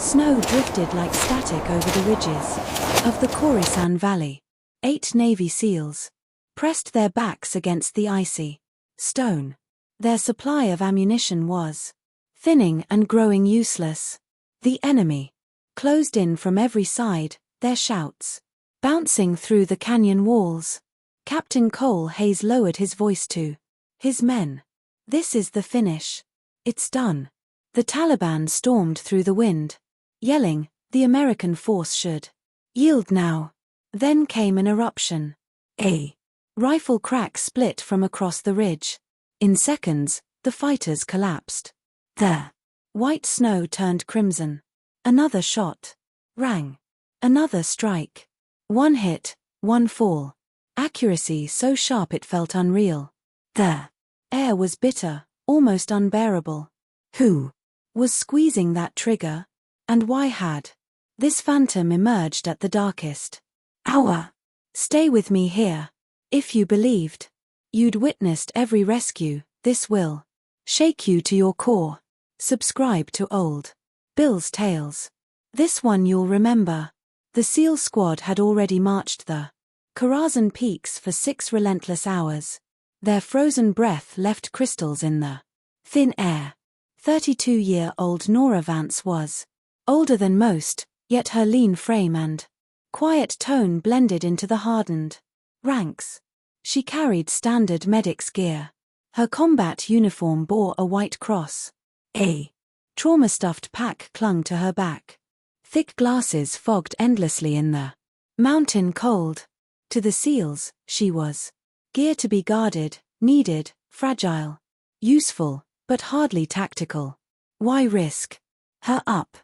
Snow drifted like static over the ridges of the Khorasan Valley. 8 Navy SEALs pressed their backs against the icy stone. Their supply of ammunition was thinning and growing useless. The enemy closed in from every side, their shouts bouncing through the canyon walls. Captain Cole Hayes lowered his voice to his men. "This is the finish. It's done." The Taliban stormed through the wind, yelling, the American force should yield now. Then came an eruption. A rifle crack split from across the ridge. In seconds, the fighters collapsed. The white snow turned crimson. Another shot rang. Another strike. One hit, one fall. Accuracy so sharp it felt unreal. The air was bitter, almost unbearable. Who was squeezing that trigger? And why had this phantom emerged at the darkest hour? Stay with me here. If you believed you'd witnessed every rescue, this will shake you to your core. Subscribe to Old Bill's Tales. This one you'll remember. The SEAL squad had already marched the Khorasan peaks for 6 relentless hours. Their frozen breath left crystals in the thin air. 32-year-old Nora Vance was older than most, yet her lean frame and quiet tone blended into the hardened ranks. She carried standard medic's gear. Her combat uniform bore a white cross. A trauma-stuffed pack clung to her back. Thick glasses fogged endlessly in the mountain cold. To the SEALs, she was gear to be guarded, needed, fragile, useful, but hardly tactical. Why risk her up?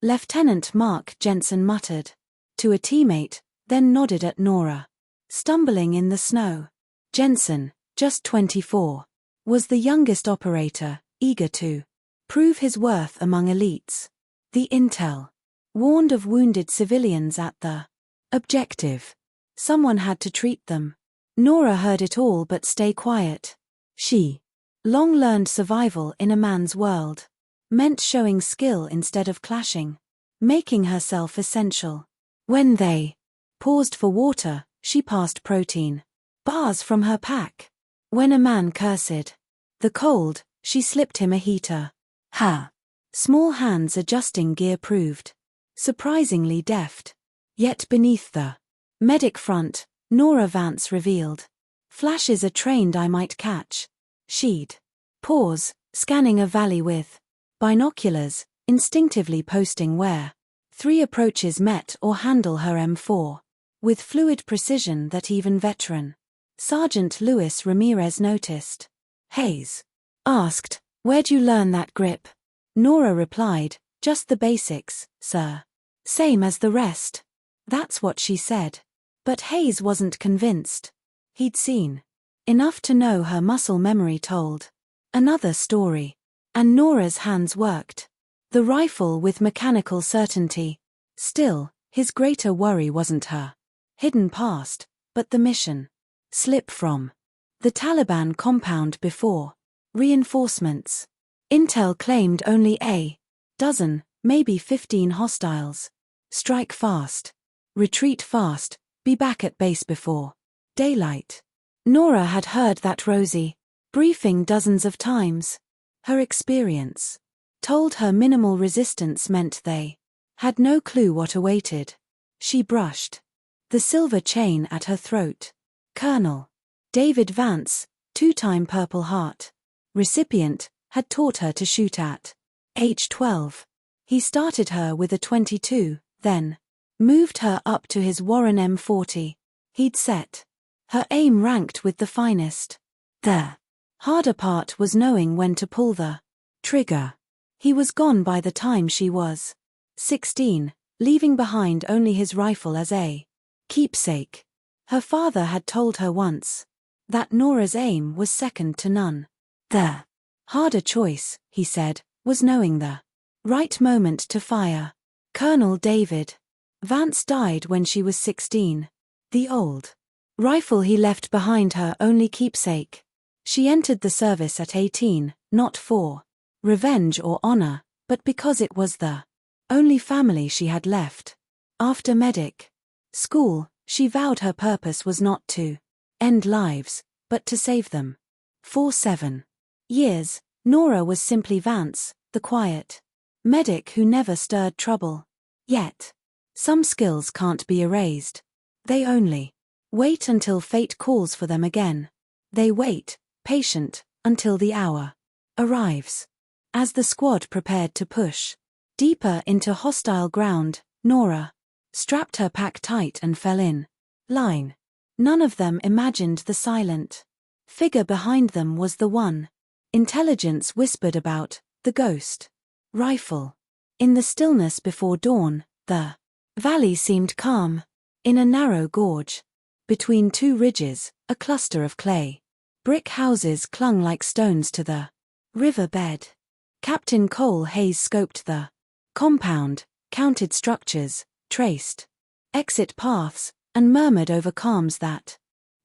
Lieutenant Mark Jensen muttered to a teammate, then nodded at Nora. Stumbling in the snow. Jensen, just 24, was the youngest operator, eager to prove his worth among elites. The intel warned of wounded civilians at the objective. Someone had to treat them. Nora heard it all but stay quiet. She long learned survival in a man's world meant showing skill instead of clashing, making herself essential. When they paused for water, she passed protein bars from her pack. When a man cursed the cold, she slipped him a heater. Her small hands adjusting gear proved surprisingly deft. Yet beneath the medic front, Nora Vance revealed flashes a trained eye might catch. She'd pause, scanning a valley with binoculars, instinctively posting where 3 approaches met or handle her M4. With fluid precision that even veteran Sergeant Luis Ramirez noticed. Hayes asked, "Where'd you learn that grip?" Nora replied, "Just the basics, sir. Same as the rest." That's what she said. But Hayes wasn't convinced. He'd seen enough to know her muscle memory told another story. And Nora's hands worked the rifle with mechanical certainty. Still, his greater worry wasn't her hidden past, but the mission. Slip from the Taliban compound before reinforcements. Intel claimed only a dozen, maybe 15 hostiles. Strike fast. Retreat fast. Be back at base before daylight. Nora had heard that rosy briefing dozens of times. Her experience told her minimal resistance meant they had no clue what awaited. She brushed the silver chain at her throat. Colonel David Vance, 2-time Purple Heart recipient, had taught her to shoot at age 12. He started her with a .22, then moved her up to his Warren M40. He'd set her aim ranked with the finest. The harder part was knowing when to pull the trigger. He was gone by the time she was 16, leaving behind only his rifle as a keepsake. Her father had told her once that Nora's aim was second to none. The harder choice, he said, was knowing the right moment to fire. Colonel David Vance died when she was 16. The old rifle he left behind her only keepsake. She entered the service at 18, not for revenge or honor, but because it was the Only family she had left. After medic school, she vowed her purpose was not to end lives, but to save them. For 7 years, Nora was simply Vance, the quiet medic who never stirred trouble. Yet, some skills can't be erased. They only wait until fate calls for them again. They wait, patient, until the hour arrives. As the squad prepared to push deeper into hostile ground, Nora strapped her pack tight and fell in line. None of them imagined the silent figure behind them was the one intelligence whispered about, the ghost rifle. In the stillness before dawn, the valley seemed calm. In a narrow gorge, between 2 ridges, a cluster of clay brick houses clung like stones to the river bed. Captain Cole Hayes scoped the compound, counted structures, traced exit paths, and murmured over calms that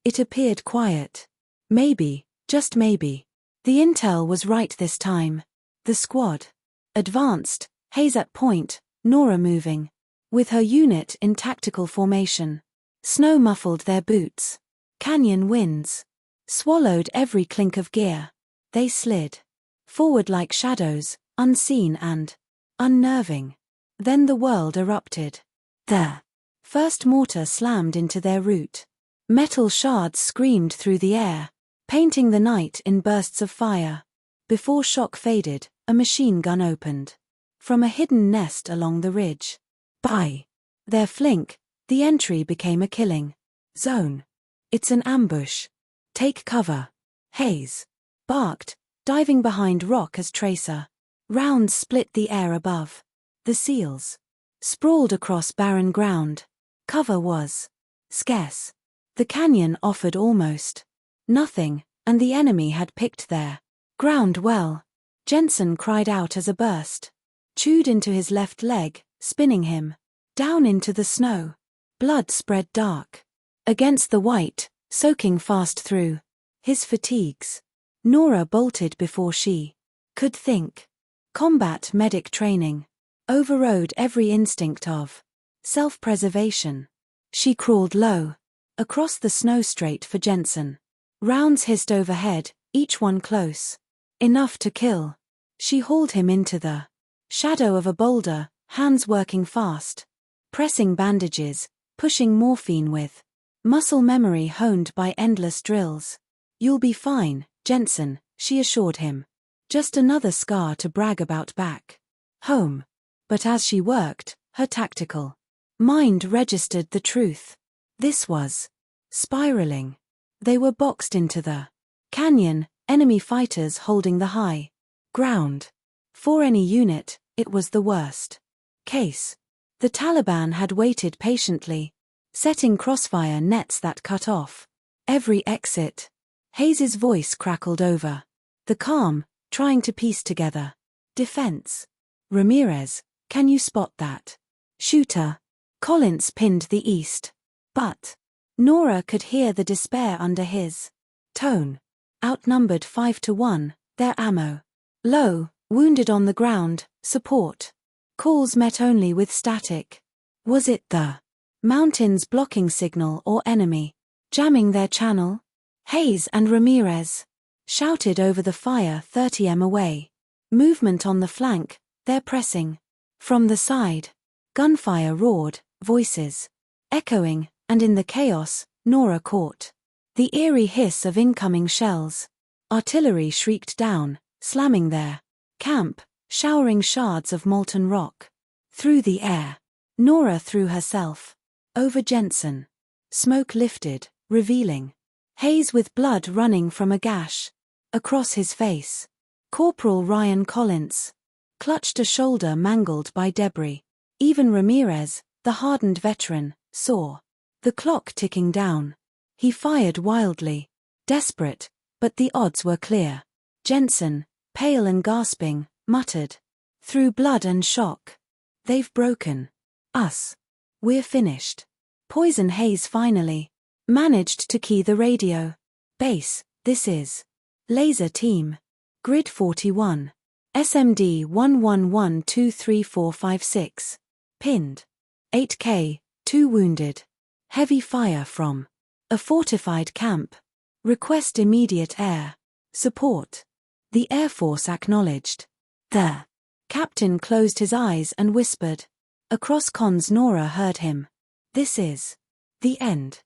it appeared quiet. Maybe, just maybe, the intel was right this time. The squad advanced, Hayes at point, Nora moving, with her unit in tactical formation. Snow muffled their boots. Canyon winds swallowed every clink of gear. They slid forward like shadows, unseen and unnerving. Then the world erupted. The first mortar slammed into their route. Metal shards screamed through the air, painting the night in bursts of fire. Before shock faded, a machine gun opened from a hidden nest along the ridge. By their flink, the entry became a killing zone. It's an ambush. Take cover. Hayes barked, diving behind rock as tracer. Rounds split the air above. The SEALs sprawled across barren ground. Cover was scarce. The canyon offered almost nothing, and the enemy had picked their ground well. Jensen cried out as a burst chewed into his left leg, spinning him down into the snow. Blood spread dark against the white, soaking fast through his fatigues. Nora bolted before she could think. Combat medic training overrode every instinct of self-preservation. She crawled low across the snow straight for Jensen. Rounds hissed overhead, each one close enough to kill. She hauled him into the shadow of a boulder, hands working fast, pressing bandages, pushing morphine with muscle memory honed by endless drills. You'll be fine, Jensen, she assured him. Just another scar to brag about back home. But as she worked, her tactical mind registered the truth. This was spiraling. They were boxed into the canyon, enemy fighters holding the high ground. For any unit, it was the worst case. The Taliban had waited patiently, setting crossfire nets that cut off every exit. Hayes's voice crackled over the calm, trying to piece together defense. Ramirez, can you spot that shooter? Collins pinned the east. But Nora could hear the despair under his tone. Outnumbered 5-1, their ammo low, wounded on the ground, support calls met only with static. Was it the mountains blocking signal or enemy jamming their channel? Hayes and Ramirez shouted over the fire 30 m away. Movement on the flank, they're pressing. From the side, gunfire roared, voices echoing, and in the chaos, Nora caught the eerie hiss of incoming shells. Artillery shrieked down, slamming their camp, showering shards of molten rock. Through the air, Nora threw herself over Jensen. Smoke lifted, revealing Hayes with blood running from a gash across his face. Corporal Ryan Collins clutched a shoulder mangled by debris. Even Ramirez, the hardened veteran, saw the clock ticking down. He fired wildly, desperate, but the odds were clear. Jensen, pale and gasping, muttered through blood and shock, "They've broken us. We're finished." Poison Hayes finally managed to key the radio. "Base, this is Laser Team. Grid 41. SMD 111234456. Pinned. 8K, 2 wounded. Heavy fire from a fortified camp. Request immediate air support. The Air Force acknowledged. The captain closed his eyes and whispered. Across comms Nora heard him. This is the end.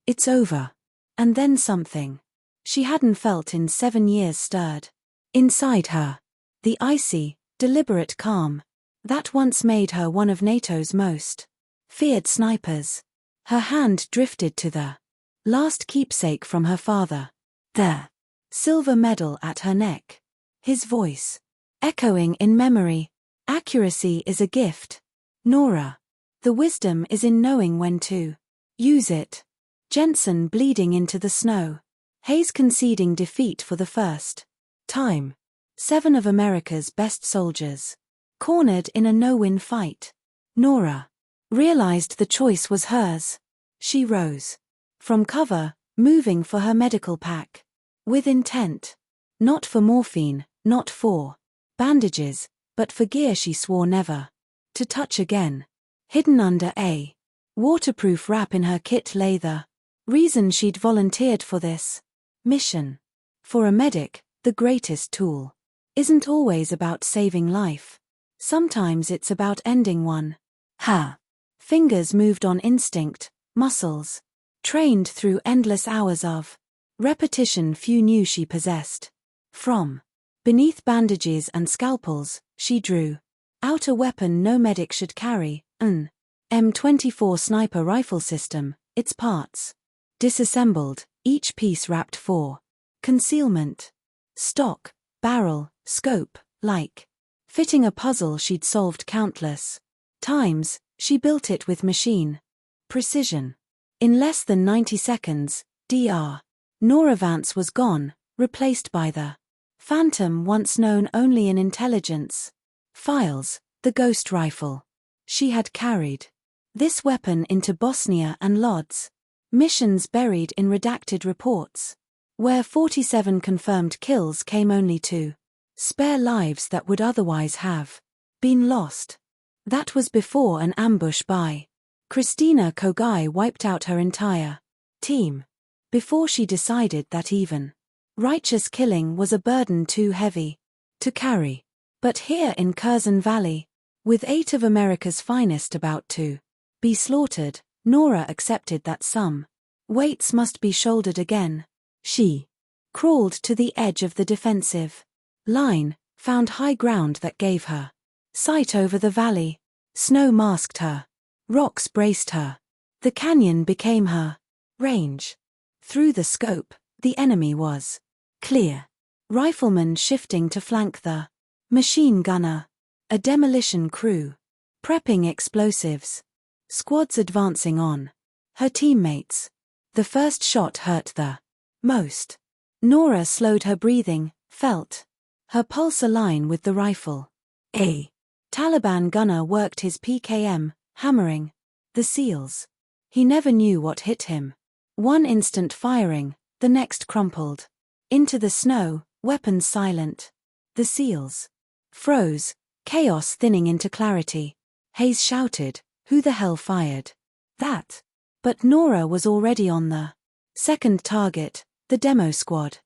It's over. And then something she hadn't felt in 7 years stirred inside her. The icy, deliberate calm that once made her one of NATO's most feared snipers. Her hand drifted to the last keepsake from her father. The silver medal at her neck. His voice echoing in memory. Accuracy is a gift, Nora. The wisdom is in knowing when to use it. Jensen bleeding into the snow. Hayes conceding defeat for the first time. 7 of America's best soldiers cornered in a no-win fight. Nora realized the choice was hers. She rose from cover, moving for her medical pack. With intent. Not for morphine, not for bandages, but for gear she swore never to touch again. Hidden under a waterproof wrap in her kit lay the reason she'd volunteered for this mission. For a medic, the greatest tool isn't always about saving life. Sometimes it's about ending one. Her fingers moved on instinct, muscles trained through endless hours of repetition few knew she possessed. From beneath bandages and scalpels, she drew out a weapon no medic should carry, an M24 sniper rifle system, its parts disassembled, each piece wrapped for concealment. Stock, barrel, scope, like fitting a puzzle she'd solved countless times, she built it with machine precision. In less than 90 seconds, Dr. Nora Vance was gone, replaced by the phantom once known only in intelligence files, the ghost rifle. She had carried this weapon into Bosnia and Lodz, missions buried in redacted reports, where 47 confirmed kills came only to spare lives that would otherwise have been lost. That was before an ambush by Christina Kogai wiped out her entire team. Before she decided that even righteous killing was a burden too heavy to carry. But here in Curzon Valley, with 8 of America's finest about to be slaughtered, Nora accepted that some weights must be shouldered again. She crawled to the edge of the defensive line, found high ground that gave her sight over the valley. Snow masked her. Rocks braced her. The canyon became her range. Through the scope, the enemy was clear. Rifleman shifting to flank the machine gunner. A demolition crew prepping explosives. Squads advancing on her teammates. The first shot hurt the most. Nora slowed her breathing, felt her pulse align with the rifle. A Taliban gunner worked his PKM, hammering the seals. He never knew what hit him. One instant firing, the next crumpled into the snow, weapons silent. The seals froze, chaos thinning into clarity. Hayes shouted, "Who the hell fired that?" But Nora was already on the second target, the demo squad.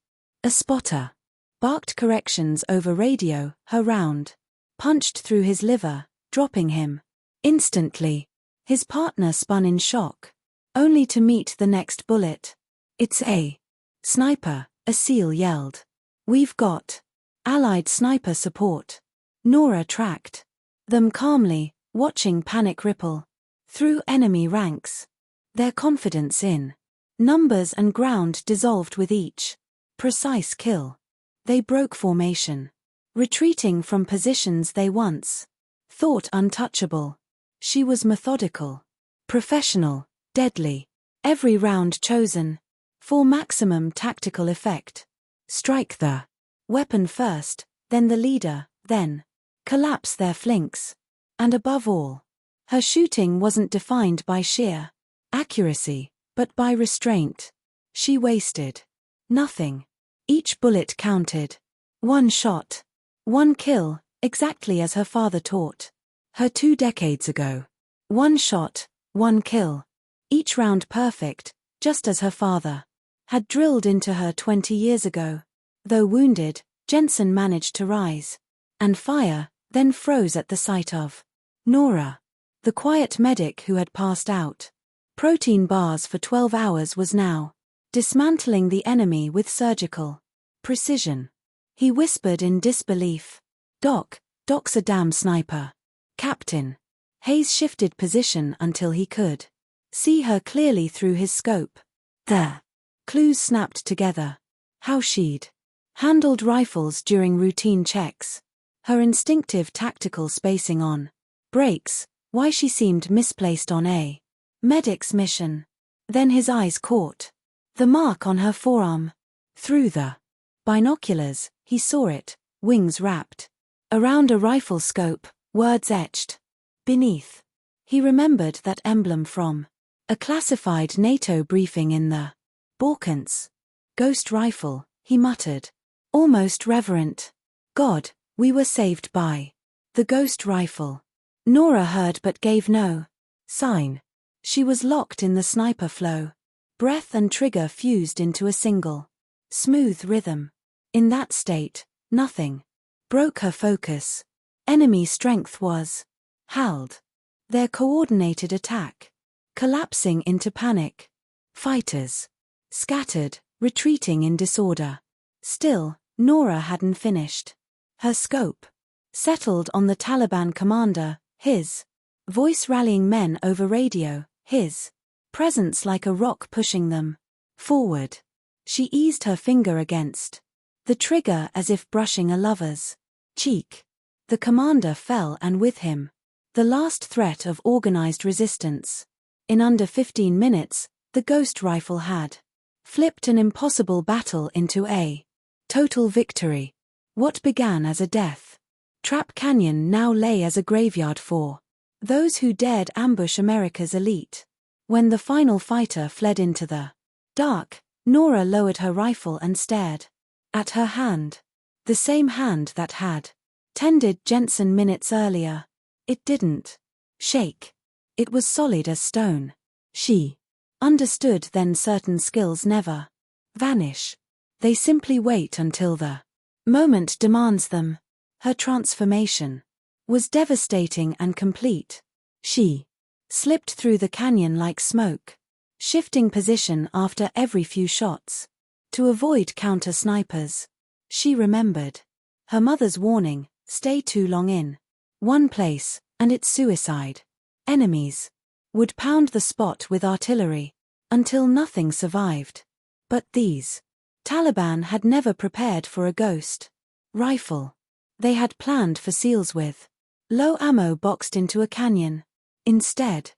A spotter barked corrections over radio, her round punched through his liver, dropping him. Instantly, his partner spun in shock, only to meet the next bullet. "It's a sniper," a SEAL yelled. "We've got Allied sniper support." Nora tracked them calmly, watching panic ripple through enemy ranks. Their confidence in numbers and ground dissolved with each precise kill. They broke formation, retreating from positions they once thought untouchable. She was methodical, professional, deadly. Every round chosen for maximum tactical effect. Strike the weapon first, then the leader, then collapse their flanks. And above all, her shooting wasn't defined by sheer accuracy, but by restraint. She wasted nothing. Each bullet counted. One shot One kill, exactly as her father taught her 2 decades ago. One shot, one kill. Each round perfect, just as her father had drilled into her 20 years ago. Though wounded, Jensen managed to rise and fire, then froze at the sight of Nora, the quiet medic who had passed out protein bars for 12 hours, was now dismantling the enemy with surgical precision. He whispered in disbelief, Doc's a damn sniper. Captain. Hayes shifted position until he could see her clearly through his scope. There. Clues snapped together. How she'd handled rifles during routine checks. Her instinctive tactical spacing on breaks, why she seemed misplaced on a medic's mission. Then his eyes caught the mark on her forearm. Through the binoculars, he saw it, wings wrapped around a rifle scope, words etched beneath. He remembered that emblem from a classified NATO briefing in the Balkans. Ghost rifle, he muttered, almost reverent. God, we were saved by the ghost rifle. Nora heard but gave no sign. She was locked in the sniper flow. Breath and trigger fused into a single smooth rhythm. In that state, nothing broke her focus. Enemy strength was held. Their coordinated attack collapsing into panic. Fighters scattered, retreating in disorder. Still, Nora hadn't finished. Her scope settled on the Taliban commander, his voice rallying men over radio, his presence like a rock pushing them forward. She eased her finger against the trigger as if brushing a lover's cheek. The commander fell, and with him the last threat of organized resistance. In under 15 minutes, the ghost rifle had flipped an impossible battle into a total victory. What began as a death trap canyon now lay as a graveyard for those who dared ambush America's elite. When the final fighter fled into the dark, Nora lowered her rifle and stared at her hand. The same hand that had tended Jensen minutes earlier. It didn't shake. It was solid as stone. She understood then certain skills never vanish. They simply wait until the moment demands them. Her transformation was devastating and complete. She slipped through the canyon like smoke, shifting position after every few shots to avoid counter-snipers. She remembered her mother's warning, stay too long in one place, and it's suicide. Enemies would pound the spot with artillery until nothing survived. But these Taliban had never prepared for a ghost rifle. They had planned for SEALs with low ammo boxed into a canyon. Instead,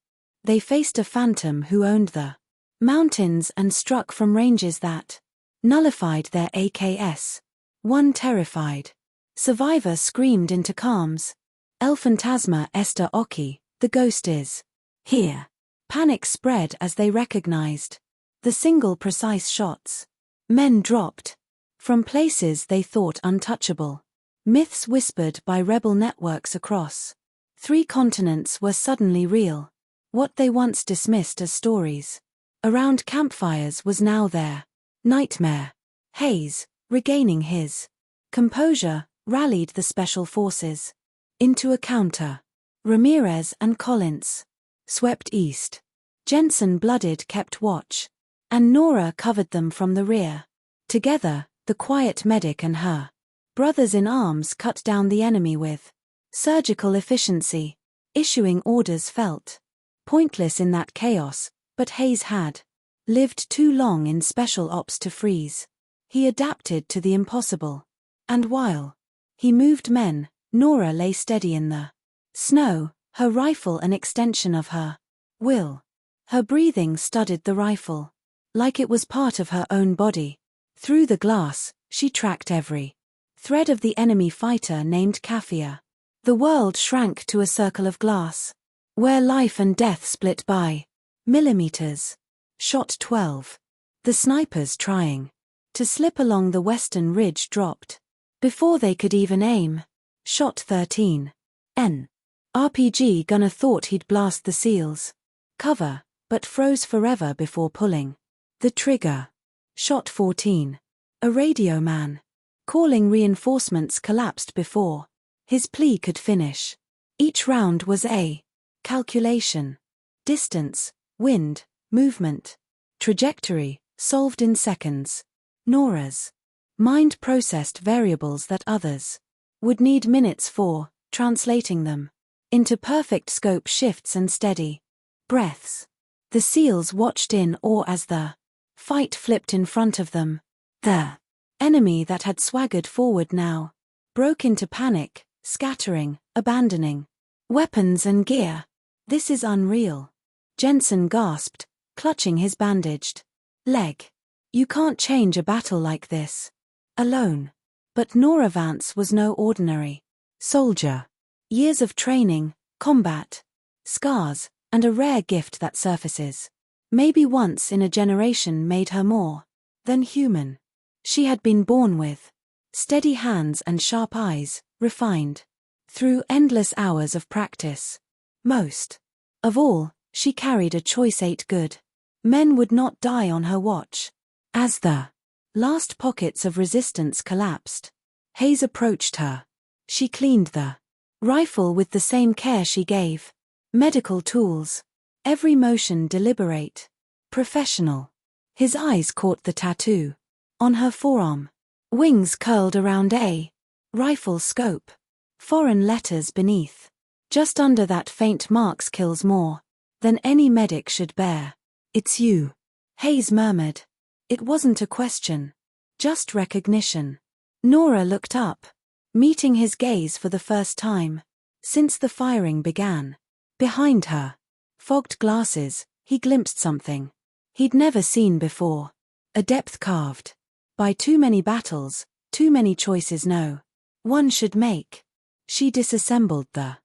they faced a phantom who owned the mountains and struck from ranges that nullified their AKS. One terrified survivor screamed into calms, El Fantasma Esta Oki, the ghost is here. Panic spread as they recognized the single precise shots. Men dropped from places they thought untouchable. Myths whispered by rebel networks across 3 continents were suddenly real. What they once dismissed as stories around campfires was now their nightmare. Hayes, regaining his composure, rallied the special forces into a counter. Ramirez and Collins swept east. Jensen, blooded, kept watch, and Nora covered them from the rear. Together, the quiet medic and her brothers in arms cut down the enemy with surgical efficiency. Issuing orders felt pointless in that chaos, but Hayes had lived too long in special ops to freeze. He adapted to the impossible. And while he moved men, Nora lay steady in the snow, her rifle an extension of her will. Her breathing studied the rifle like it was part of her own body. Through the glass, she tracked every thread of the enemy fighter named Kafia. The world shrank to a circle of glass, where life and death split by millimeters. Shot 12. The snipers trying to slip along the western ridge dropped Before they could even aim. Shot 13. N. RPG gunner thought he'd blast the SEALs. Cover, but froze forever before pulling the trigger. Shot 14. A radio man, calling reinforcements, collapsed before his plea could finish. Each round was a calculation. Distance, wind, movement, trajectory, solved in seconds. Nora's mind processed variables that others would need minutes for, translating them into perfect scope shifts and steady breaths. The SEALs watched in awe as the fight flipped in front of them. The enemy that had swaggered forward now broke into panic, scattering, abandoning weapons and gear. "This is unreal," Jensen gasped, clutching his bandaged leg. "You can't change a battle like this alone." But Nora Vance was no ordinary soldier. Years of training, combat, scars, and a rare gift that surfaces maybe once in a generation made her more than human. She had been born with steady hands and sharp eyes, refined through endless hours of practice. Most of all, she carried a choice: 8 good men would not die on her watch. As the last pockets of resistance collapsed, Hayes approached her. She cleaned the rifle with the same care she gave medical tools. Every motion deliberate, professional. His eyes caught the tattoo on her forearm. Wings curled around a rifle scope. Foreign letters beneath. Just under that faint marks kills more than any medic should bear. "It's you," Hayes murmured. It wasn't a question, just recognition. Nora looked up, meeting his gaze for the first time since the firing began. Behind her fogged glasses, he glimpsed something he'd never seen before. A depth carved by too many battles, too many choices no one should make. She disassembled the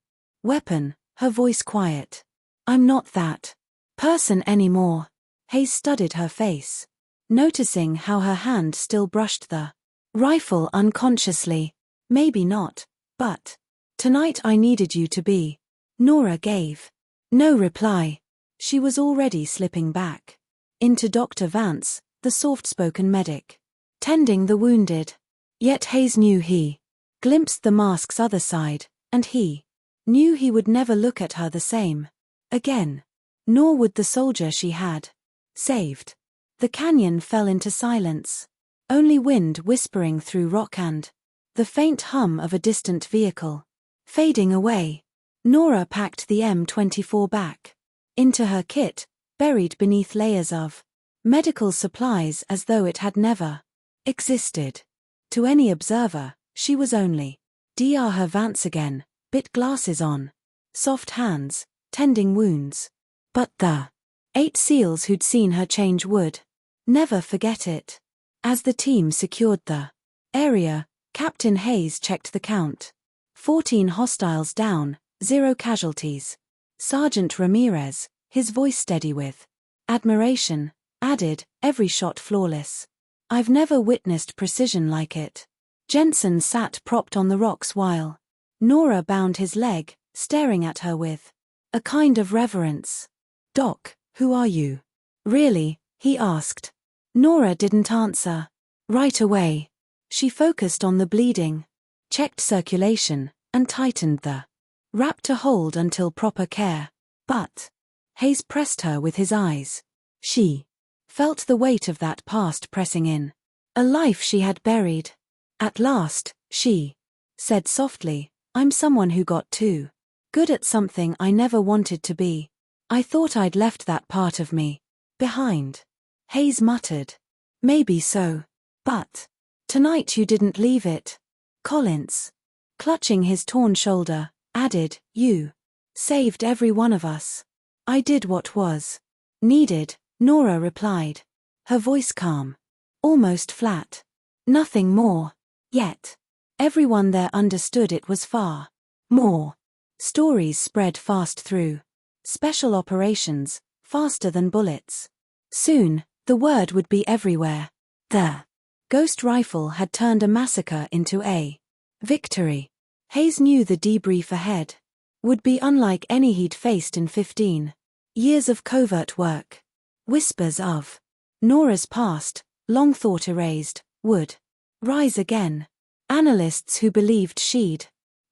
weapon, her voice quiet. "I'm not that person anymore." Hayes studied her face, noticing how her hand still brushed the rifle unconsciously. "Maybe not, but tonight I needed you to be." Nora gave no reply. She was already slipping back into Dr. Vance, the soft-spoken medic, tending the wounded. Yet Hayes knew he glimpsed the mask's other side, and he knew he would never look at her the same again. Nor would the soldier she had saved. The canyon fell into silence. Only wind whispering through rock and the faint hum of a distant vehicle fading away. Nora packed the M24 back into her kit, buried beneath layers of medical supplies as though it had never existed. To any observer, she was only Dr. her Vance again, bit glasses on, soft hands, tending wounds. But the 8 SEALs who'd seen her change would never forget it. As the team secured the area, Captain Hayes checked the count. 14 hostiles down, 0 casualties. Sergeant Ramirez, his voice steady with admiration, added, "Every shot flawless. I've never witnessed precision like it." Jensen sat propped on the rocks while Nora bound his leg, staring at her with a kind of reverence. "Doc, who are you?" "Really?" he asked. Nora didn't answer right away. She focused on the bleeding, checked circulation, and tightened the wrap to hold until proper care. But Hayes pressed her with his eyes. She felt the weight of that past pressing in. A life she had buried. At last, she said softly, "I'm someone who got too good at something I never wanted to be. I thought I'd left that part of me behind." Hayes muttered, "Maybe so. But tonight you didn't leave it." Collins, clutching his torn shoulder, added, "You saved every one of us." "I did what was needed," Nora replied, her voice calm, almost flat. "Nothing more." Yet everyone there understood it was far more. Stories spread fast through special operations, faster than bullets. Soon, the word would be everywhere. The Ghost rifle had turned a massacre into a victory. Hayes knew the debrief ahead would be unlike any he'd faced in 15 years of covert work. Whispers of Nora's past, long thought erased, would rise again. Analysts who believed she'd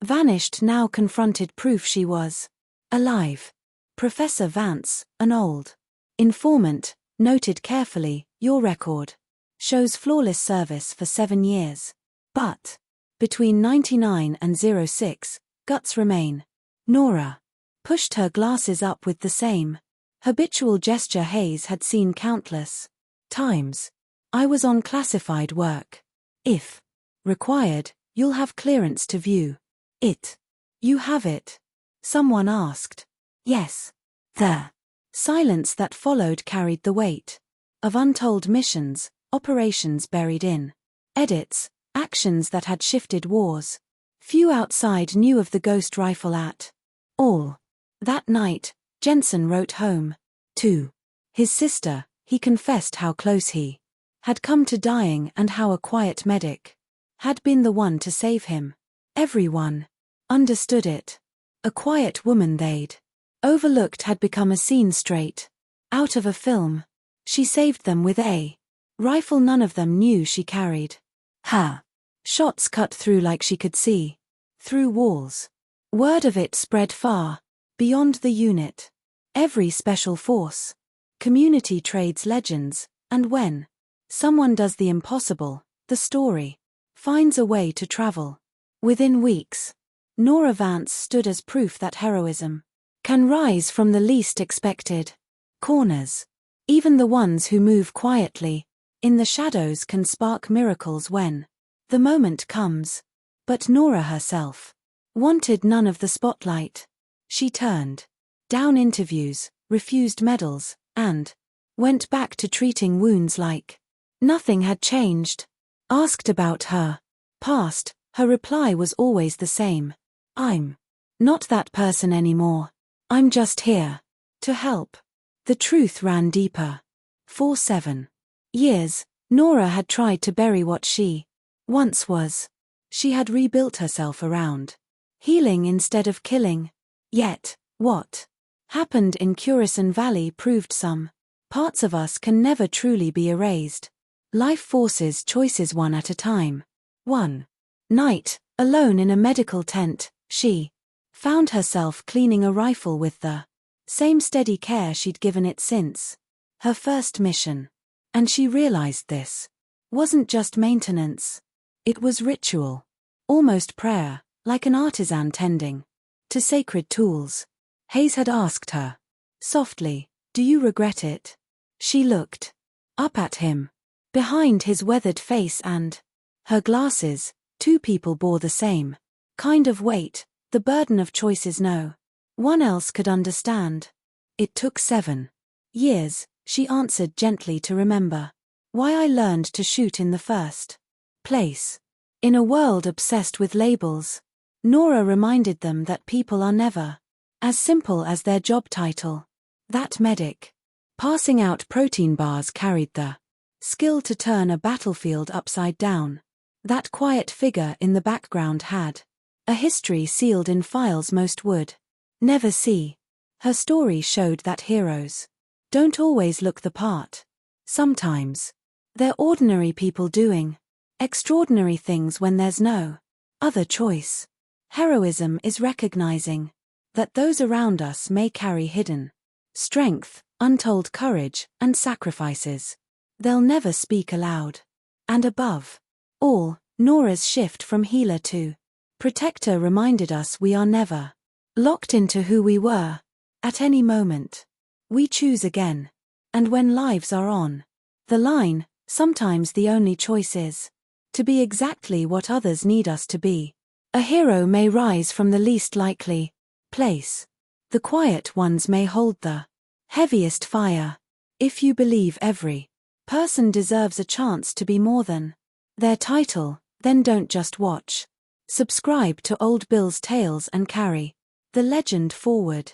vanished now confronted proof she was alive. Professor Vance, an old informant, noted carefully, "Your record shows flawless service for 7 years. But between 99 and 06, guts remain." Nora pushed her glasses up with the same habitual gesture Hayes had seen countless times. "I was on classified work. If required, you'll have clearance to view it." "You have it?" someone asked. "Yes." The silence that followed carried the weight of untold missions, operations buried in edits, actions that had shifted wars. Few outside knew of the ghost rifle at all. That night, Jensen wrote home to his sister. He confessed how close he had come to dying and how a quiet medic had been the one to save him. Everyone understood it. A quiet woman they'd overlooked had become a scene straight out of a film. She saved them with a rifle none of them knew she carried. Her shots cut through like she could see through walls. Word of it spread far beyond the unit. Every special force community trades legends, and when someone does the impossible, the story finds a way to travel. Within weeks, Nora Vance stood as proof that heroism can rise from the least expected corners. Even the ones who move quietly in the shadows can spark miracles when the moment comes. But Nora herself wanted none of the spotlight. She turned down interviews, refused medals, and went back to treating wounds like nothing had changed. Asked about her past, her reply was always the same. "I'm not that person anymore. I'm just here to help." The truth ran deeper. For 7 years, Nora had tried to bury what she once was. She had rebuilt herself around healing instead of killing. Yet, what happened in Curacao Valley proved some parts of us can never truly be erased. Life forces choices one at a time. One night, alone in a medical tent, she found herself cleaning a rifle with the same steady care she'd given it since her first mission. And she realized this wasn't just maintenance. It was ritual. Almost prayer, like an artisan tending to sacred tools. Hayes had asked her softly, "Do you regret it?" She looked up at him. Behind his weathered face and her glasses, 2 people bore the same kind of weight, the burden of choices no one else could understand. "It took 7 years, she answered gently, "to remember why I learned to shoot in the first place." In a world obsessed with labels, Nora reminded them that people are never as simple as their job title. That medic passing out protein bars carried the skill to turn a battlefield upside down. That quiet figure in the background had a history sealed in files most would never see. Her story showed that heroes don't always look the part. Sometimes they're ordinary people doing extraordinary things when there's no other choice. Heroism is recognizing that those around us may carry hidden strength, untold courage, and sacrifices they'll never speak aloud. And above all, Nora's shift from healer to protector reminded us we are never locked into who we were. At any moment, we choose again. And when lives are on the line, sometimes the only choice is to be exactly what others need us to be. A hero may rise from the least likely place. The quiet ones may hold the heaviest fire. If you believe every person deserves a chance to be more than their title, then don't just watch. Subscribe to Old Bill's Tales and carry the legend forward.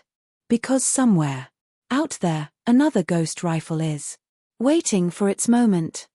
Because somewhere out there, another ghost rifle is waiting for its moment.